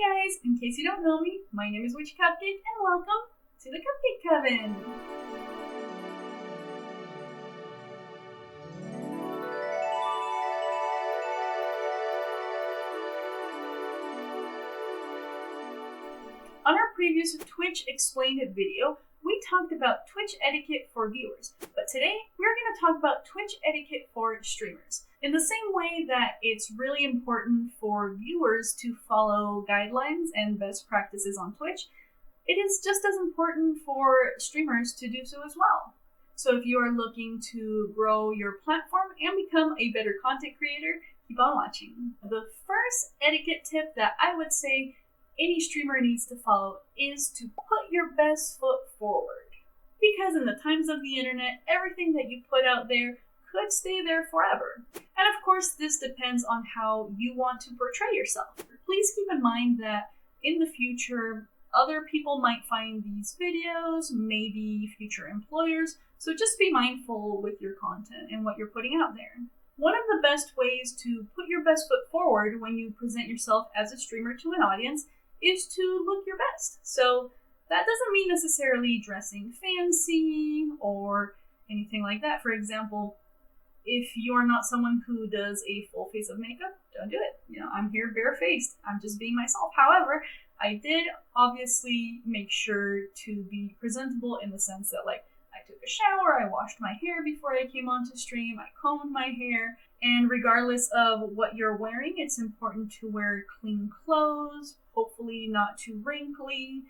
guys, in case you don't know me, my name is Witchy Cupcake and welcome to the Cupcake Coven. On our previous Twitch Explained It video, we talked about Twitch etiquette for viewers, but today we're going to talk about Twitch etiquette for streamers. In the same way that it's really important for viewers to follow guidelines and best practices on Twitch, it is just as important for streamers to do so as well. So if you are looking to grow your platform and become a better content creator, keep on watching. The first etiquette tip that I would say any streamer needs to follow is to put your best foot forward. Because in the times of the internet, everything that you put out there could stay there forever. And of course, this depends on how you want to portray yourself. Please keep in mind that in the future, other people might find these videos, maybe future employers, so just be mindful with your content and what you're putting out there. One of the best ways to put your best foot forward when you present yourself as a streamer to an audience is to look your best. So that doesn't mean necessarily dressing fancy or anything like that. For example, if you're not someone who does a full face of makeup, don't do it. I'm here barefaced. I'm just being myself. However, I did obviously make sure to be presentable in the sense that I took a shower, I washed my hair before I came onto stream, I combed my hair, and regardless of what you're wearing, it's important to wear clean clothes, hopefully not too wrinkly.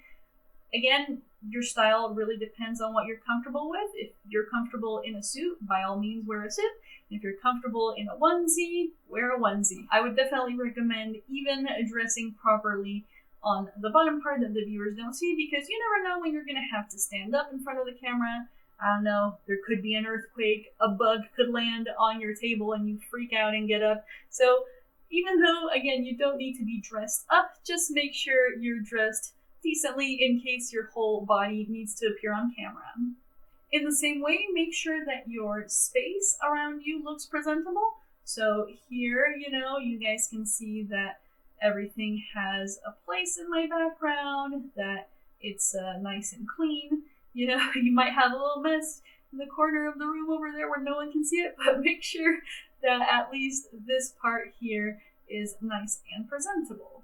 Again, your style really depends on what you're comfortable with. If you're comfortable in a suit, by all means wear a suit. If you're comfortable in a onesie, wear a onesie. I would definitely recommend even dressing properly on the bottom part that the viewers don't see, because you never know when you're going to have to stand up in front of the camera. I don't know, there could be an earthquake, a bug could land on your table and you freak out and get up. So even though, again, you don't need to be dressed up, just make sure you're dressed decently in case your whole body needs to appear on camera. In the same way, make sure that your space around you looks presentable. So here, you guys can see that everything has a place in my background, that it's nice and clean. You might have a little mess in the corner of the room over there where no one can see it, but make sure that at least this part here is nice and presentable.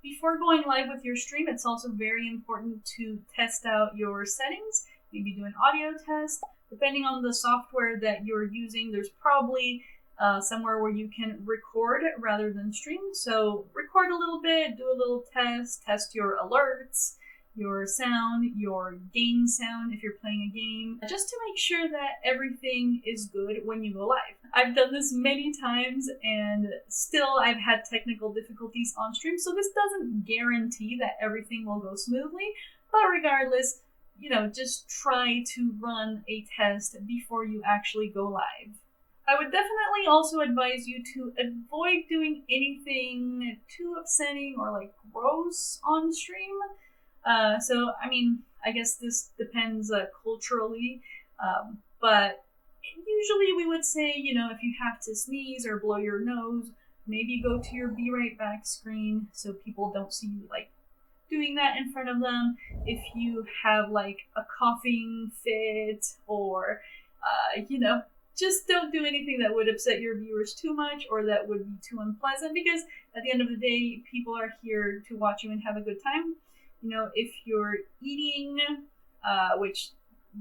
Before going live with your stream, it's also very important to test out your settings, maybe do an audio test. Depending on the software that you're using, there's probably somewhere where you can record rather than stream. So record a little bit, do a little test your alerts, your sound, your game sound if you're playing a game, just to make sure that everything is good when you go live. I've done this many times and still I've had technical difficulties on stream, so this doesn't guarantee that everything will go smoothly, but regardless, just try to run a test before you actually go live. I would definitely also advise you to avoid doing anything too upsetting or gross on stream. I guess this depends culturally, but usually we would say, if you have to sneeze or blow your nose, maybe go to your Be Right Back screen so people don't see you doing that in front of them. If you have a coughing fit or, just don't do anything that would upset your viewers too much or that would be too unpleasant, because at the end of the day, people are here to watch you and have a good time. If you're eating, which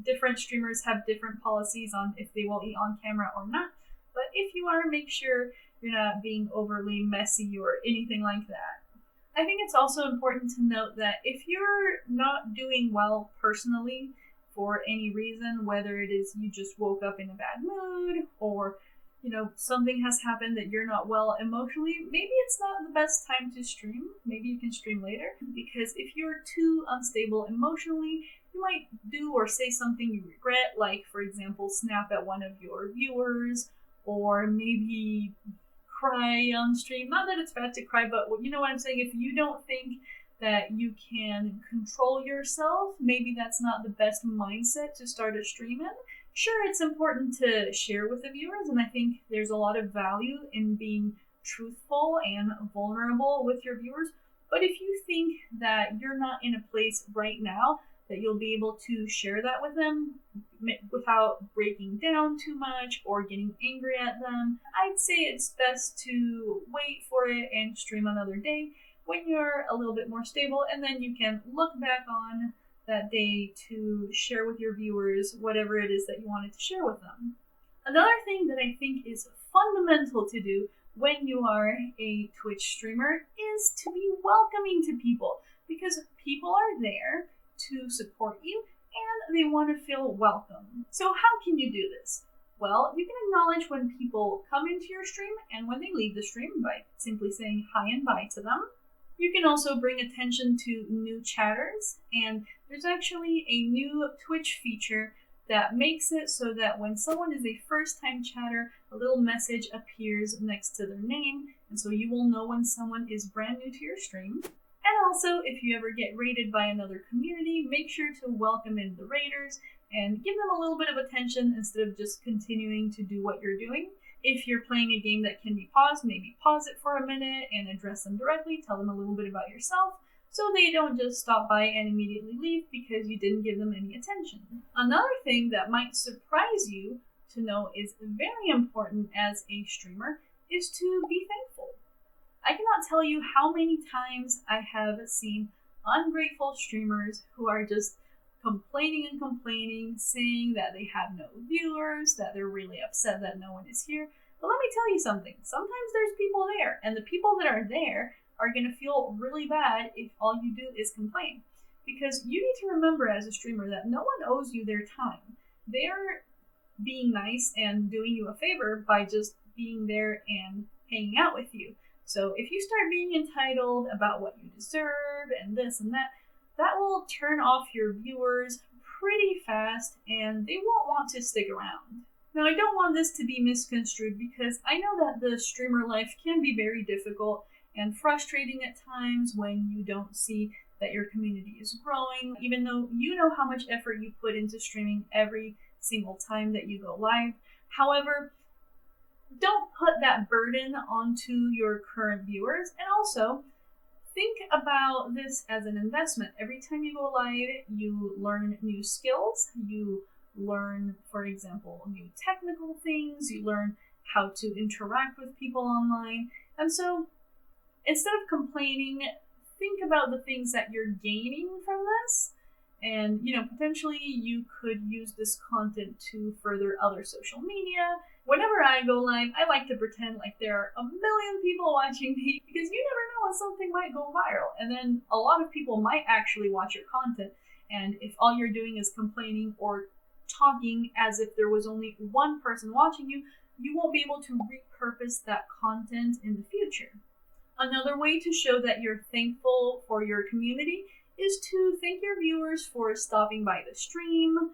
different streamers have different policies on if they will eat on camera or not, but if you are, make sure you're not being overly messy or anything like that. I think it's also important to note that if you're not doing well personally for any reason, whether it is you just woke up in a bad mood or something has happened that you're not well emotionally, maybe it's not the best time to stream. Maybe you can stream later, because if you're too unstable emotionally, you might do or say something you regret, like, for example, snap at one of your viewers, or maybe cry on stream. Not that it's bad to cry, but you know what I'm saying? If you don't think that you can control yourself, maybe that's not the best mindset to start a stream in. Sure, it's important to share with the viewers, and I think there's a lot of value in being truthful and vulnerable with your viewers, But if you think that you're not in a place right now that you'll be able to share that with them without breaking down too much or getting angry at them, I'd say it's best to wait for it and stream another day when you're a little bit more stable, and then you can look back on that day to share with your viewers whatever it is that you wanted to share with them. Another thing that I think is fundamental to do when you are a Twitch streamer is to be welcoming to people, because people are there to support you and they want to feel welcome. So how can you do this? Well, you can acknowledge when people come into your stream and when they leave the stream by simply saying hi and bye to them. You can also bring attention to new chatters, and there's actually a new Twitch feature that makes it so that when someone is a first-time chatter, a little message appears next to their name, and so you will know when someone is brand new to your stream. And also, if you ever get raided by another community, make sure to welcome in the raiders and give them a little bit of attention instead of just continuing to do what you're doing. If you're playing a game that can be paused, maybe pause it for a minute and address them directly, tell them a little bit about yourself, so they don't just stop by and immediately leave because you didn't give them any attention. Another thing that might surprise you to know is very important as a streamer is to be thankful. I cannot tell you how many times I have seen ungrateful streamers who are just complaining and complaining, saying that they have no viewers, that they're really upset that no one is here. But let me tell you something. Sometimes there's people there, and the people that are there are going to feel really bad if all you do is complain. Because you need to remember as a streamer that no one owes you their time. They're being nice and doing you a favor by just being there and hanging out with you. So if you start being entitled about what you deserve and this and that, that will turn off your viewers pretty fast and they won't want to stick around. Now, I don't want this to be misconstrued because I know that the streamer life can be very difficult and frustrating at times when you don't see that your community is growing, even though you know how much effort you put into streaming every single time that you go live. However, don't put that burden onto your current viewers, and also think about this as an investment. Every time you go live, you learn new skills, you learn, for example, new technical things, you learn how to interact with people online, and so instead of complaining, think about the things that you're gaining from this. And, potentially you could use this content to further other social media. Whenever I go live, I like to pretend like there are a million people watching me because you never know when something might go viral. And then a lot of people might actually watch your content. And if all you're doing is complaining or talking as if there was only one person watching you, you won't be able to repurpose that content in the future. Another way to show that you're thankful for your community is to thank your viewers for stopping by the stream,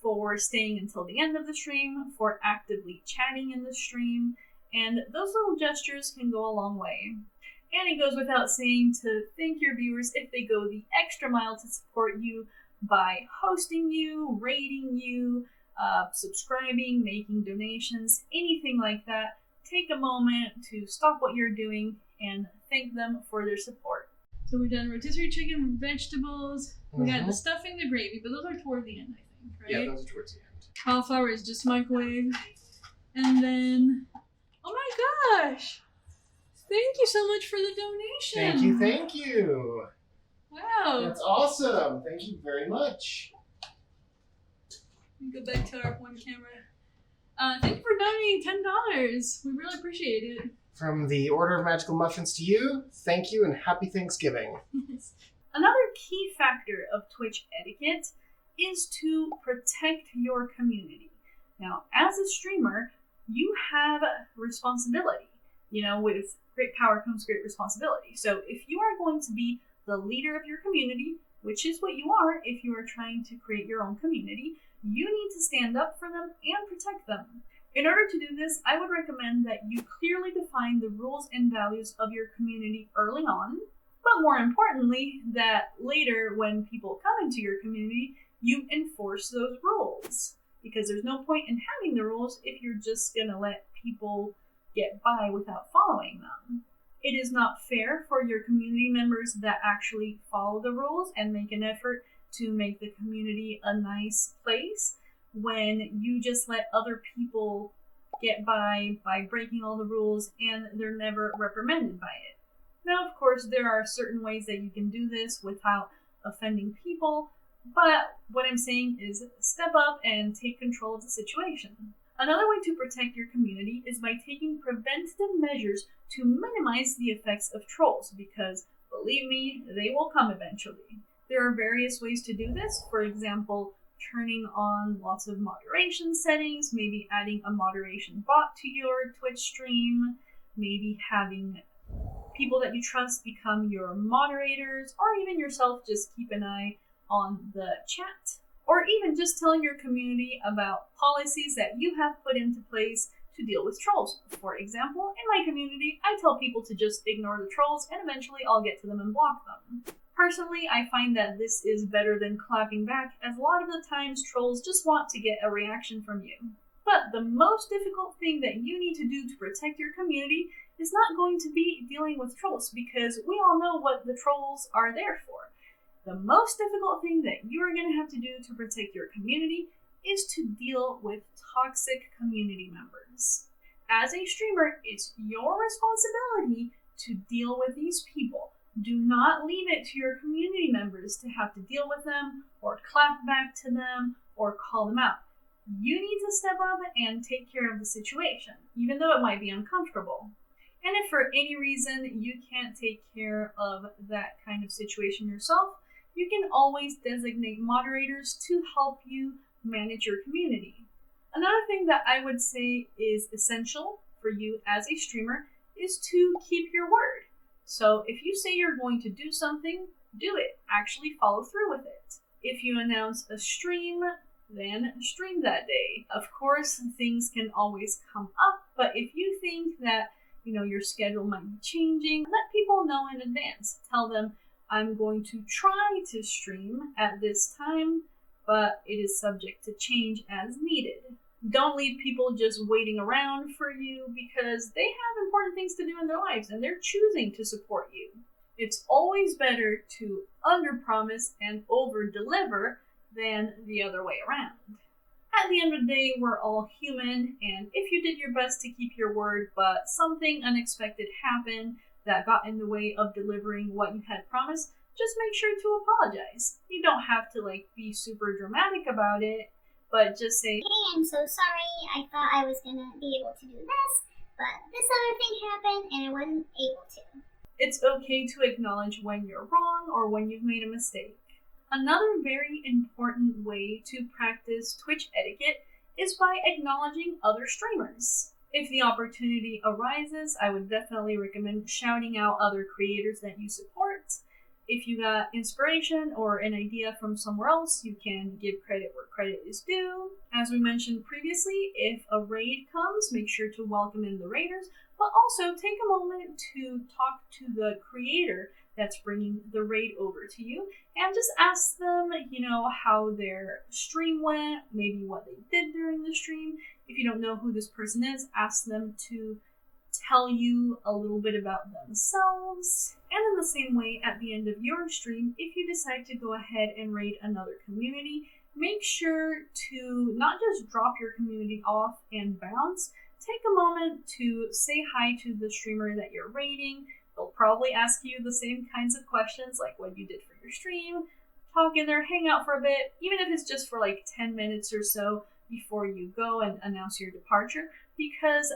for staying until the end of the stream, for actively chatting in the stream, and those little gestures can go a long way. And it goes without saying to thank your viewers if they go the extra mile to support you by hosting you, rating you, subscribing, making donations, anything like that. Take a moment to stop what you're doing and thank them for their support. So we've done rotisserie chicken, vegetables. We got the stuffing, the gravy, but those are toward the end, I think, right? Yeah, those are towards the end. Cauliflower is just microwave. And then, oh my gosh! Thank you so much for the donation. Thank you. Wow. That's awesome. Thank you very much. Go back to our one camera. Thank you for donating $10. We really appreciate it. From the Order of Magical Muffins to you, thank you and happy Thanksgiving. Another key factor of Twitch etiquette is to protect your community. Now, as a streamer, you have responsibility. With great power comes great responsibility. So if you are going to be the leader of your community, which is what you are if you are trying to create your own community, you need to stand up for them and protect them. In order to do this, I would recommend that you clearly define the rules and values of your community early on, but more importantly, that later when people come into your community, you enforce those rules. Because there's no point in having the rules if you're just going to let people get by without following them. It is not fair for your community members that actually follow the rules and make an effort to make the community a nice place when you just let other people get by breaking all the rules and they're never reprimanded by it. Now, of course, there are certain ways that you can do this without offending people, but what I'm saying is step up and take control of the situation. Another way to protect your community is by taking preventative measures to minimize the effects of trolls, because, believe me, they will come eventually. There are various ways to do this. For example, turning on lots of moderation settings, maybe adding a moderation bot to your Twitch stream, maybe having people that you trust become your moderators, or even yourself just keep an eye on the chat, or even just telling your community about policies that you have put into place to deal with trolls. For example, in my community, I tell people to just ignore the trolls and eventually I'll get to them and block them. Personally, I find that this is better than clapping back, as a lot of the times trolls just want to get a reaction from you. But the most difficult thing that you need to do to protect your community is not going to be dealing with trolls, because we all know what the trolls are there for. The most difficult thing that you are going to have to do to protect your community is to deal with toxic community members. As a streamer, it's your responsibility to deal with these people. Do not leave it to your community members to have to deal with them, or clap back to them, or call them out. You need to step up and take care of the situation, even though it might be uncomfortable. And if for any reason you can't take care of that kind of situation yourself, you can always designate moderators to help you manage your community. Another thing that I would say is essential for you as a streamer is to keep your word. So if you say you're going to do something, do it. Actually follow through with it. If you announce a stream, then stream that day. Of course, things can always come up, but if you think that your schedule might be changing, let people know in advance. Tell them, I'm going to try to stream at this time, but it is subject to change as needed. Don't leave people just waiting around for you, because they have important things to do in their lives and they're choosing to support you. It's always better to underpromise and over-deliver than the other way around. At the end of the day, we're all human, and if you did your best to keep your word, but something unexpected happened that got in the way of delivering what you had promised, just make sure to apologize. You don't have to be super dramatic about it, but just say, "Hey, I'm so sorry. I thought I was gonna be able to do this, but this other thing happened and I wasn't able to." It's okay to acknowledge when you're wrong or when you've made a mistake. Another very important way to practice Twitch etiquette is by acknowledging other streamers. If the opportunity arises, I would definitely recommend shouting out other creators that you support. If you got inspiration or an idea from somewhere else, you can give credit where credit is due. As we mentioned previously, if a raid comes, make sure to welcome in the raiders, but also take a moment to talk to the creator that's bringing the raid over to you, and just ask them, how their stream went, maybe what they did during the stream. If you don't know who this person is, ask them to tell you a little bit about themselves. And in the same way, at the end of your stream, if you decide to go ahead and raid another community, make sure to not just drop your community off and bounce. Take a moment to say hi to the streamer that you're raiding. They'll probably ask you the same kinds of questions, like what you did for your stream. Talk in there, hang out for a bit, even if it's just for 10 minutes or so before you go and announce your departure, because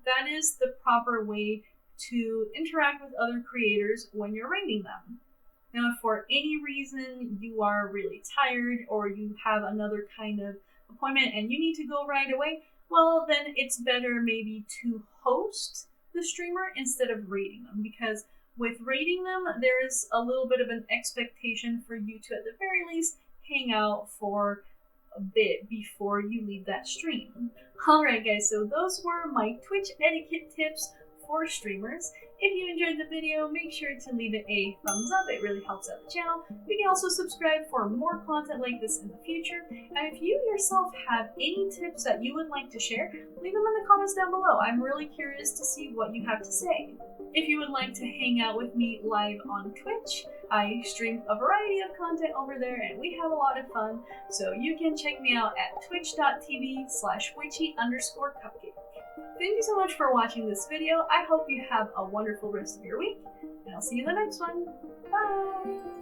that is the proper way to interact with other creators when you're raiding them. Now, if for any reason you are really tired or you have another kind of appointment and you need to go right away, well, then it's better maybe to host the streamer instead of raiding them, because with raiding them, there's a little bit of an expectation for you to, at the very least, hang out for a bit before you leave that stream. Alright guys, so those were my Twitch etiquette tips for streamers. If you enjoyed the video, make sure to leave it a thumbs up. It really helps out the channel. You can also subscribe for more content like this in the future. And if you yourself have any tips that you would like to share, leave them in the comments down below. I'm really curious to see what you have to say. If you would like to hang out with me live on Twitch, I stream a variety of content over there and we have a lot of fun. So you can check me out at twitch.tv/witchy_cupcake. Thank you so much for watching this video. I hope you have a wonderful rest of your week, and I'll see you in the next one. Bye!